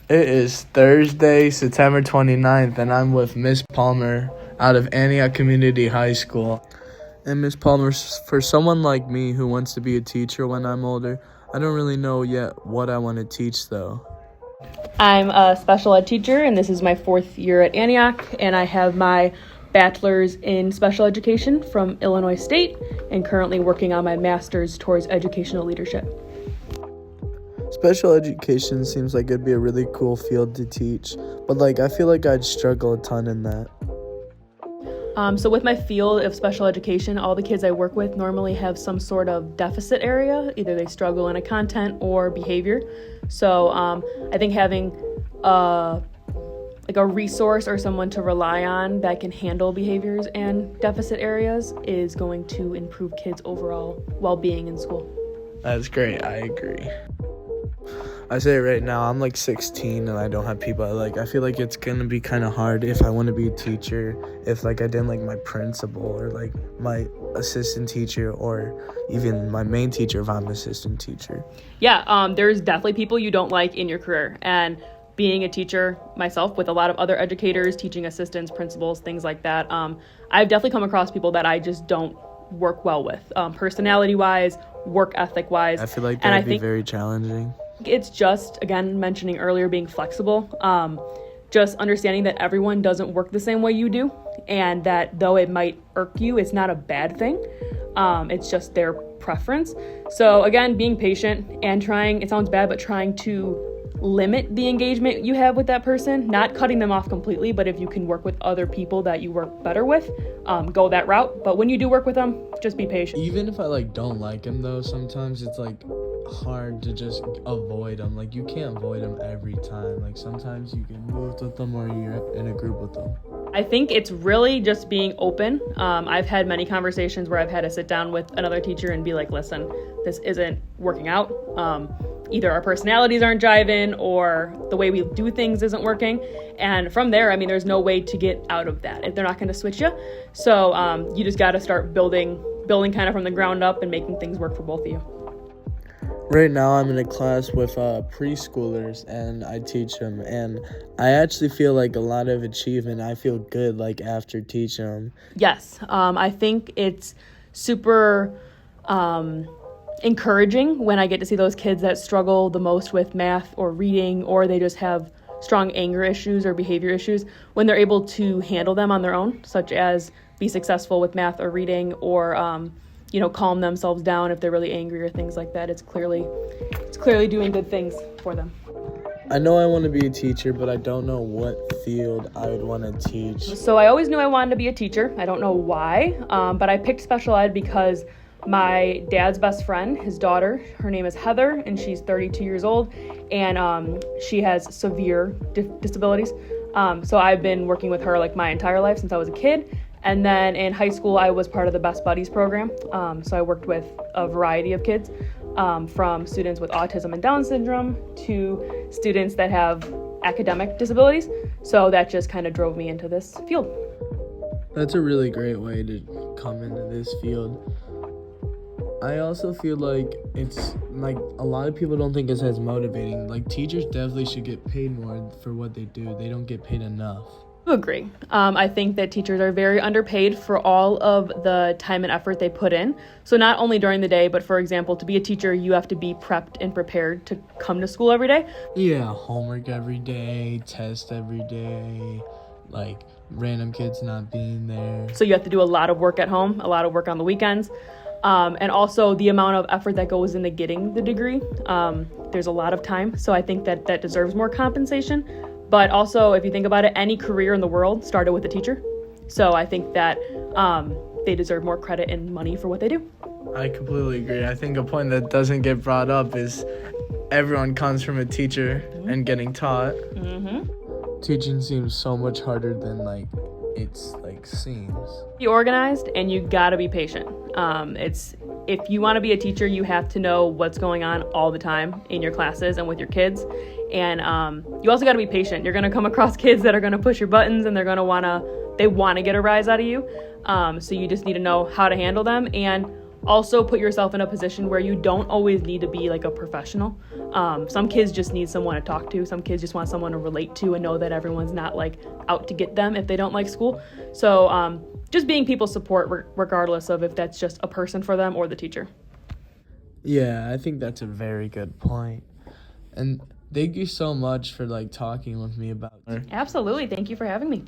It is Thursday, September 29th, and I'm with Miss Palmer out of Antioch Community High School. And Miss Palmer, for someone like me who wants to be a teacher when I'm older, I don't really know yet what I want to teach, though. I'm a special ed teacher, and this is my 4th year at Antioch, and I have my bachelor's in special education from Illinois State, and currently working on my master's towards educational leadership. Special education seems like it'd be a really cool field to teach, but I feel like I'd struggle a ton in that. So with my field of special education, all the kids I work with normally have some sort of deficit area. Either they struggle in a content or behavior. So I think having a resource or someone to rely on that can handle behaviors and deficit areas is going to improve kids' overall well-being in school. That's great. I agree. I say it right now, I'm 16 and I don't have people I feel like it's gonna be kind of hard if I want to be a teacher, if I didn't like my principal or my assistant teacher or even my main teacher if I'm an assistant teacher. Yeah, there's definitely people you don't like in your career, and being a teacher myself with a lot of other educators, teaching assistants, principals, things like that, I've definitely come across people that I just don't work well with, personality-wise, work ethic-wise. I feel like that would be very challenging. It's just, again, mentioning earlier, being flexible, just understanding that everyone doesn't work the same way you do, and that though it might irk you, it's not a bad thing. It's just their preference. So again, being patient and trying, it sounds bad, but trying to limit the engagement you have with that person, not cutting them off completely, but if you can work with other people that you work better with, go that route. But when you do work with them, just be patient. Even if I don't like them though, sometimes it's hard to just avoid them. You can't avoid them every time. Sometimes you can move with them or you're in a group with them. I think it's really just being open. I've had many conversations where I've had to sit down with another teacher and be like, listen, this isn't working out. Either our personalities aren't jiving or the way we do things isn't working. And from there, there's no way to get out of that if they're not going to switch you. So you just got to start building kind of from the ground up and making things work for both of you. Right now I'm in a class with preschoolers and I teach them, and I actually feel a lot of achievement. I feel good after teaching them. Yes, I think it's super encouraging when I get to see those kids that struggle the most with math or reading, or they just have strong anger issues or behavior issues, when they're able to handle them on their own, such as be successful with math or reading, or calm themselves down if they're really angry or things like that. It's clearly doing good things for them. I know I want to be a teacher, but I don't know what field I would want to teach. So I always knew I wanted to be a teacher. I don't know why, but I picked special ed because my dad's best friend, his daughter, her name is Heather, and she's 32 years old, and she has severe disabilities. So I've been working with her my entire life since I was a kid. And then in high school, I was part of the Best Buddies program. So I worked with a variety of kids, from students with autism and Down syndrome to students that have academic disabilities. So that just kind of drove me into this field. That's a really great way to come into this field. I also feel it's a lot of people don't think it's as motivating. Teachers definitely should get paid more for what they do. They don't get paid enough. I agree. I think that teachers are very underpaid for all of the time and effort they put in. So not only during the day, but for example, to be a teacher, you have to be prepped and prepared to come to school every day. Yeah, homework every day, test every day, random kids not being there. So you have to do a lot of work at home, a lot of work on the weekends. And also the amount of effort that goes into getting the degree. There's a lot of time. So I think that deserves more compensation. But also, if you think about it, any career in the world started with a teacher. So I think that they deserve more credit and money for what they do. I completely agree. I think a point that doesn't get brought up is everyone comes from a teacher and getting taught. Mm-hmm. Teaching seems so much harder than it's seems. Be organized, and you gotta be patient. If you want to be a teacher, you have to know what's going on all the time in your classes and with your kids. And you also got to be patient. You're going to come across kids that are going to push your buttons, and they're going to want to get a rise out of you. So you just need to know how to handle them and Also put yourself in a position where you don't always need to be like a professional. Some kids just need someone to talk to. Some kids just want someone to relate to and know that everyone's not like out to get them if they don't like school. So just being people's support regardless of if that's just a person for them or the teacher. Yeah, I think that's a very good point. And thank you so much for like talking with me about it. Absolutely. Thank you for having me.